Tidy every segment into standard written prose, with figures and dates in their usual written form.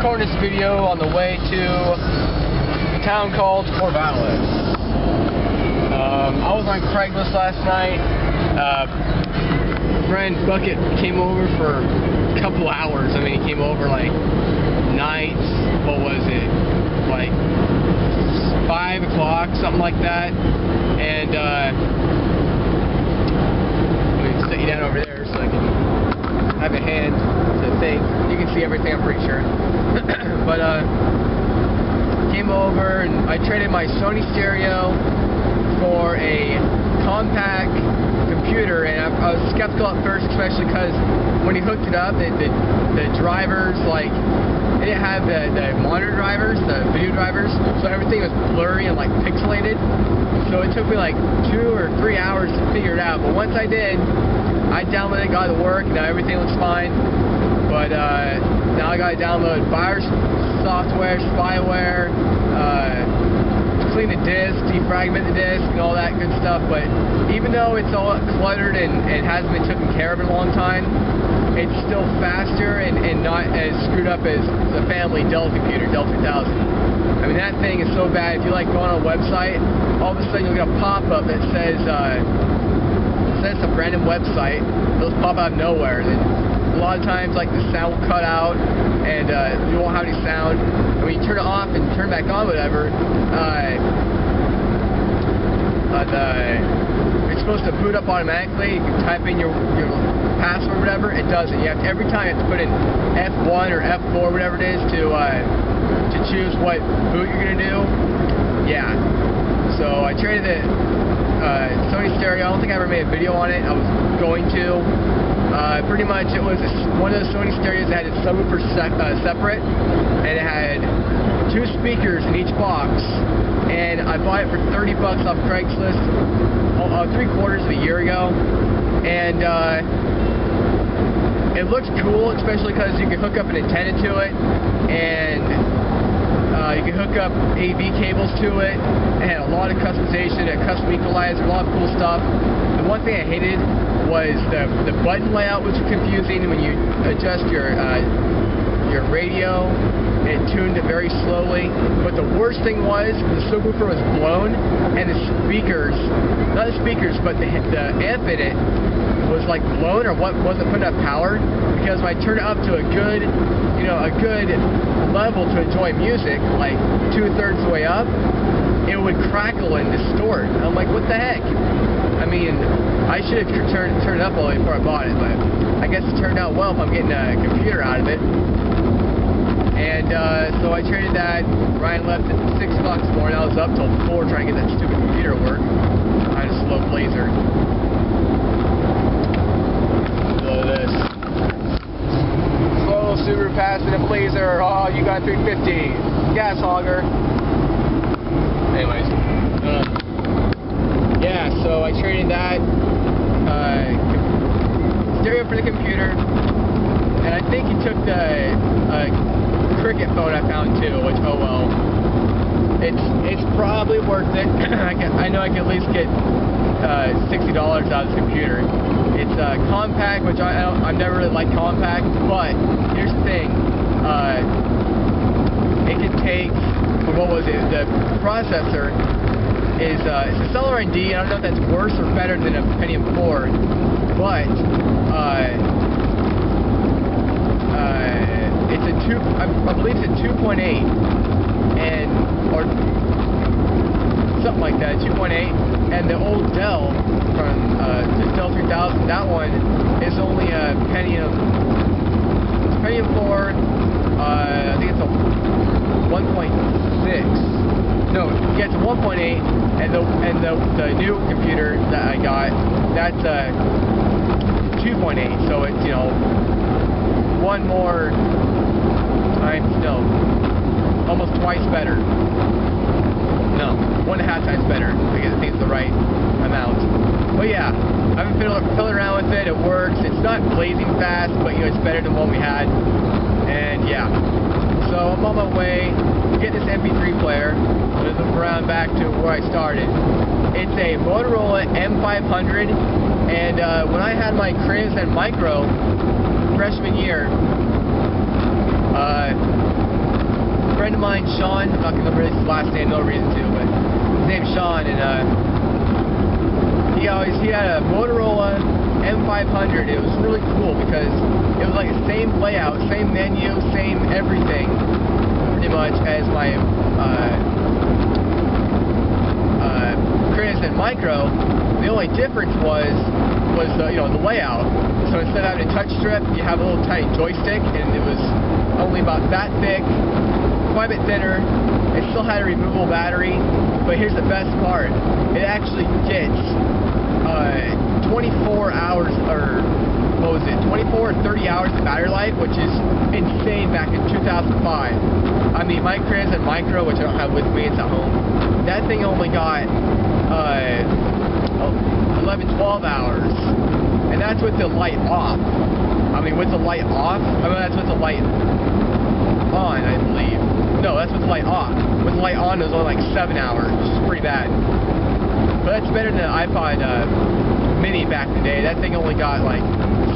recording this video on the way to a town called Corvallis. I was on Craigslist last night. Friend Bucket came over for a couple hours. I mean, he came over like night, what was it, like 5 o'clock, something like that. And let me set you down over there so I can have a hand to think. You can see everything, I'm pretty sure. But came over and I traded my Sony stereo for a compact computer, and I was skeptical at first, especially because when he hooked it up, the drivers, like, they didn't have the monitor drivers, the video drivers, so everything was blurry and like pixelated. So it took me like 2 or 3 hours to figure it out, but once I did, I downloaded it, got it to work, now everything looks fine. But now I gotta download virus software, spyware, clean the disk, defragment the disk, and all that good stuff. But even though it's all cluttered and hasn't been taken care of in a long time, it's still faster and not as screwed up as the family Dell computer, Dell 3000. I mean, that thing is so bad. If you like going on a website, all of a sudden you'll get a pop-up that says a random website. Those pop out of nowhere. And a lot of times, like, the sound will cut out, and you won't have any sound. And when you turn it off and turn it back on, whatever, it's supposed to boot up automatically. You can type in your password or whatever. It doesn't. You have to, every time you have to put in F1 or F4, whatever it is, to choose what boot you're gonna do. Yeah. So I traded the Sony stereo. I don't think I ever made a video on it. I was going to. Pretty much it was one of those Sony stereos that had its subwoofer separate, and it had 2 speakers in each box, and I bought it for $30 off Craigslist 3/4 of a year ago, and it looks cool, especially because you can hook up an antenna to it, and you can hook up AV cables to it. It had a lot of customization, a custom equalizer, a lot of cool stuff. The one thing I hated was the button layout was confusing. When you adjust your radio, it tuned it very slowly. But the worst thing was the subwoofer was blown, and the speakers, not the speakers, but the amp in it was like blown, or wasn't putting enough power, because when I turned it up to a good, a good level to enjoy music, like 2/3 the way up, it would crackle and distort. I'm like, what the heck? I mean, I should have turned it up all the way before I bought it, but I guess it turned out well if I'm getting a computer out of it. And so I traded that. Ryan left at 6 o'clock this morning. I was up till 4 trying to get that stupid computer to work. I had a slow blazer. Look at this. Slow Subaru passing a blazer. Oh, you got 350. Gas hogger. Anyways. Yeah, so I traded that stereo for the computer, and I think he took the Cricket phone I found too, which, oh well, it's probably worth it. I know I can at least get $60 out of this computer. It's compact, which I've never really liked compact, but here's the thing, it can take, what was it, the processor is it's a Celeron D. I don't know if that's worse or better than a Pentium 4, but it's a I believe it's a 2.8, and or something like that, 2.8. And the old Dell from the Dell 3000, that one is only a Pentium 4. I think it's a 1.6. No, yeah, it's a 1.8, and the new computer that I got, that's a 2.8. So it's, one more times, no, almost twice better. No, 1.5 times better, because I think it's the right amount. But yeah, I've been fiddling around with it. It works. It's not blazing fast, but it's better than what we had. And yeah, so I'm on my way to get this MP3 player. Let's look around back to where I started. It's a Motorola M500, and when I had my Crimson Micro freshman year, A friend of mine, Sean, I'm not going to release his last name, no reason to, but his name's Sean, and he had a Motorola M500. It was really cool because it was like the same layout, same menu, same everything, pretty much as my Micro. The only difference was the, the layout. So instead of having a touch strip, you have a little tiny joystick, and it was only about that thick, quite a bit thinner. It still had a removable battery, but here's the best part: it actually gets 24 hours, or what was it, 24 or 30 hours of battery life, which is insane back in 2005. I mean, my Crimson Micro, which I don't have with me, it's at home, that thing only got 11, 12 hours, and that's with the light off. I mean, with the light off, that's with the light on, I believe. No, that's with the light off. With the light on, it was only like 7 hours, which is pretty bad. But that's better than the iPod Mini back in the day. That thing only got like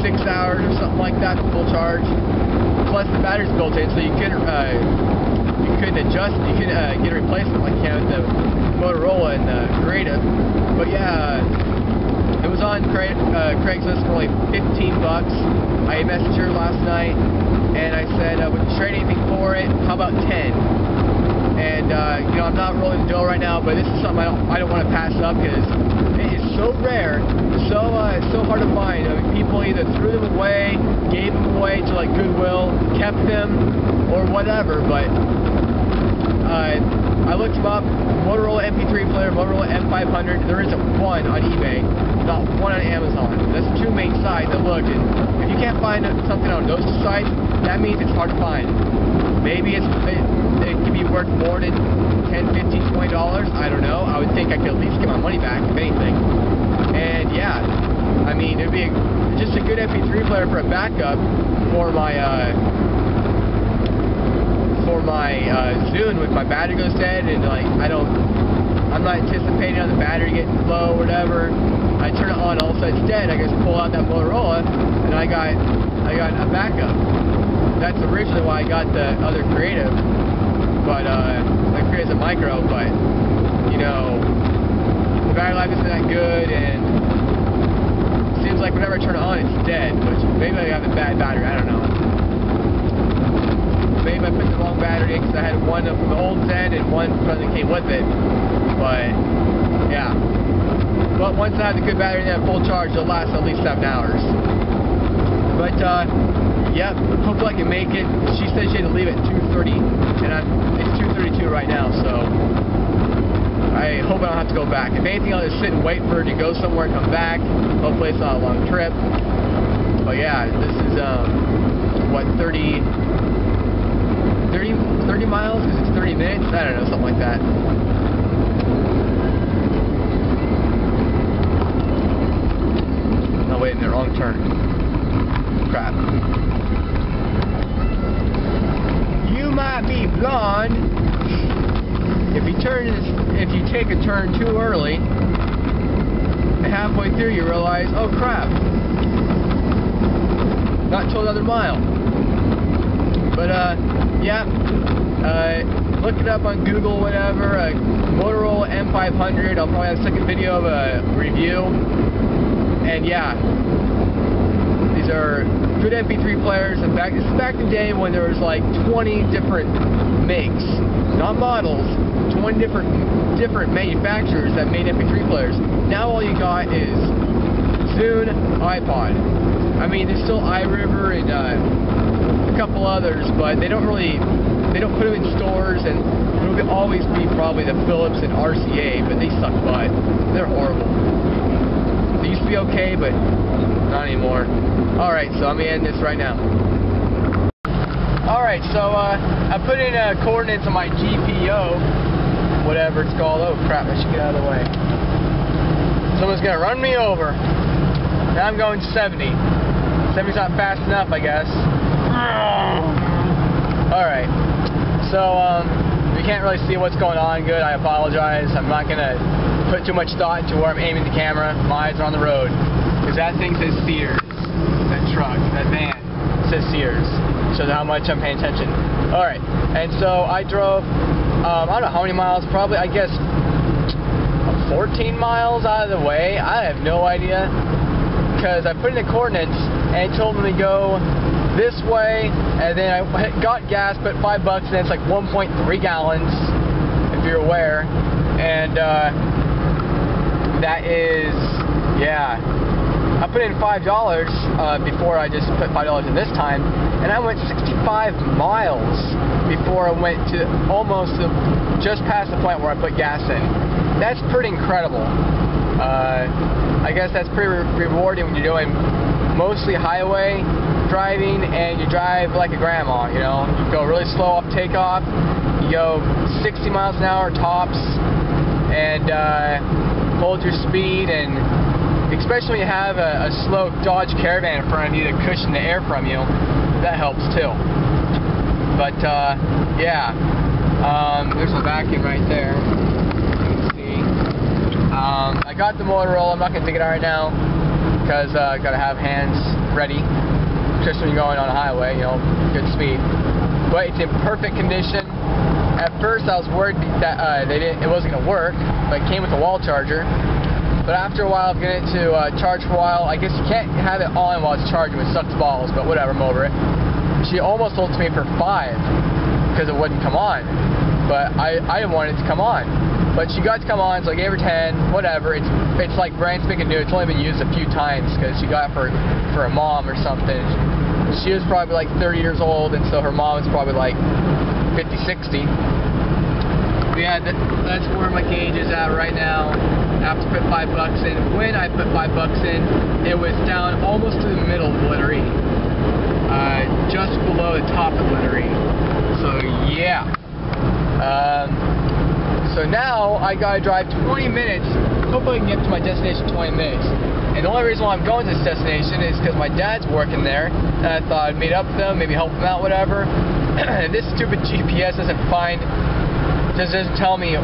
6 hours or something like that, full charge. Plus the battery's built in, so you couldn't adjust. You could get a replacement like you can with the Motorola and the Creative. But yeah, it was on Craigslist for like 15 bucks. I messaged her last night, and I said, would you trade anything for it? How about 10? And I'm not rolling the dough right now, but this is something I don't want to pass up because it is so rare, it's so hard to find. I mean, people either threw them away, gave them away to like Goodwill, kept them, or whatever. But I looked them up. Motorola MP3 player, Motorola M500. There isn't one on eBay, not one on Amazon. That's the two main sites I looked. And if you can't find something on those two sites, that means it's hard to find. Maybe it could be worth more than $10, $15, $20. I don't know. I would think I could at least get my money back, if anything. And yeah, I mean, it'd be just a good MP3 player for a backup for my Zune when my battery goes dead, and like I'm not anticipating on the battery getting low or whatever. I turn it on, all of a sudden it's dead. I just pull out that Motorola, and I got a backup. That's originally why I got the other Creative, but the Creative Micro. But the battery life isn't that good, and it seems like whenever I turn it on, it's dead. Which maybe I have a bad battery. I don't know. Maybe I put the wrong battery in because I had one from the old Zen and one from that came with it. But yeah. But once I have the good battery and full charge, it'll last at least 7 hours. But yeah, hopefully I can make it. She said she had to leave at 2:30, and it's 2:32 right now, so I hope I don't have to go back. If anything, I'll just sit and wait for her to go somewhere and come back. Hopefully it's not a long trip. But yeah, this is what, 30 miles, because it's 30 minutes? I don't know, something like that. No, wait, in the wrong turn. Crap. You might be blonde if you take a turn too early, and halfway through you realize, oh crap, not until another mile. But yeah, look it up on Google, whatever, Motorola M500. I'll probably have a second video of a review. And yeah, these are good MP3 players. In fact, this is back in the day when there was like 20 different makes, not models, 20 different manufacturers that made MP3 players. Now all you got is Zune, iPod. I mean, there's still iRiver and a couple others, but they don't put them in stores, and it'll always be probably the Philips and RCA, but they suck butt. They're horrible. They used to be okay, but not anymore. Alright, so I'm going to end this right now. Alright, so I put in coordinates on my GPO, whatever it's called. Oh crap, I should get out of the way. Someone's going to run me over. Now I'm going 70. 70's not fast enough, I guess. Alright, so you can't really see what's going on good. I apologize. I'm not going to put too much thought into where I'm aiming the camera. My eyes are on the road, because that thing says Sears. That truck, that van says Sears. shows how much I'm paying attention. Alright, and so I drove, I don't know how many miles, probably, I guess, 14 miles out of the way. I have no idea, because I put in the coordinates, and it told me to go this way, and then I got gas, put $5, and it's like 1.3 gallons, if you're aware, and that is, yeah, I put in $5 before I just put $5 in this time, and I went 65 miles before I went to almost just past the point where I put gas in. That's pretty incredible. I guess that's pretty rewarding when you're doing mostly highway driving and you drive like a grandma, you know. You go really slow off takeoff, you go 60 miles an hour tops, and hold your speed, and especially when you have a slow Dodge Caravan in front of you to cushion the air from you, that helps too. But yeah, there's a vacuum right there. You can see. I got the Motorola. I'm not gonna take it out right now because I gotta have hands ready, especially when you're going on a highway, you know, good speed. But it's in perfect condition. At first, I was worried that it wasn't gonna work, but it came with a wall charger. But after a while of getting it to charge for a while, I guess you can't have it on while it's charging, which sucks balls, but whatever, I'm over it. She almost sold it to me for $5 because it wouldn't come on. But I didn't want it to come on. But she got it to come on, so I gave her 10, whatever. It's like brand spanking new. It's only been used a few times because she got it for her mom or something. She was probably like 30 years old, and so her mom was probably like 50, 60. But yeah, that's where my gauge is at right now. I have to put $5 in. When I put $5 in, it was down almost to the middle of the letter E. Just below the top of the letter E. So yeah. So now I gotta drive 20 minutes. Hopefully I can get to my destination in 20 minutes. And the only reason why I'm going to this destination is because my dad's working there, and I thought I'd meet up with him, maybe help him out, whatever. This stupid GPS doesn't tell me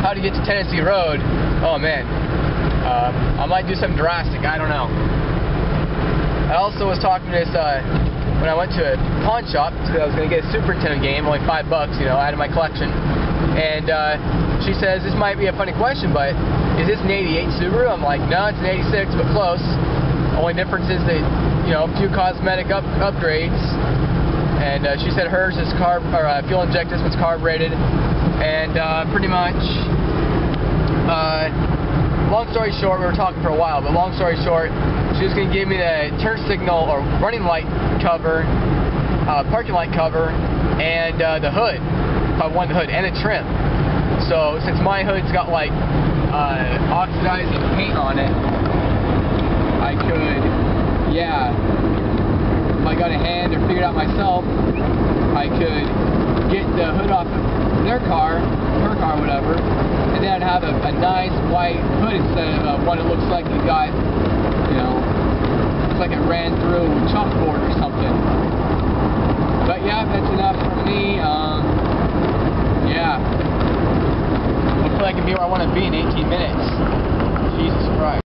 how to get to Tennessee Road. Oh man, I might do something drastic. I don't know. I also was talking to this when I went to a pawn shop because I was going to get a Super Nintendo game, only $5, you know, out of my collection. And she says, this might be a funny question, but is this an 88 Subaru? I'm like, no, it's an 86, but close. Only difference is that, you know, a few cosmetic upgrades. And she said hers is fuel injected, this one's carbureted. And pretty much, long story short, we were talking for a while, but long story short, she was going to give me the turn signal or running light cover, parking light cover, and the hood. I wanted the hood and the trim. So since my hood's got like oxidizing paint on it, I could, yeah, if I got a hand or figured out myself, I could get the hood off of their car, her car, whatever, and then I'd have a nice white hood instead of one that looks like you got, you know, looks like it ran through chalkboard or something. But yeah, that's enough for me. Yeah. Hopefully I can be where I want to be in 18 minutes. Jesus Christ.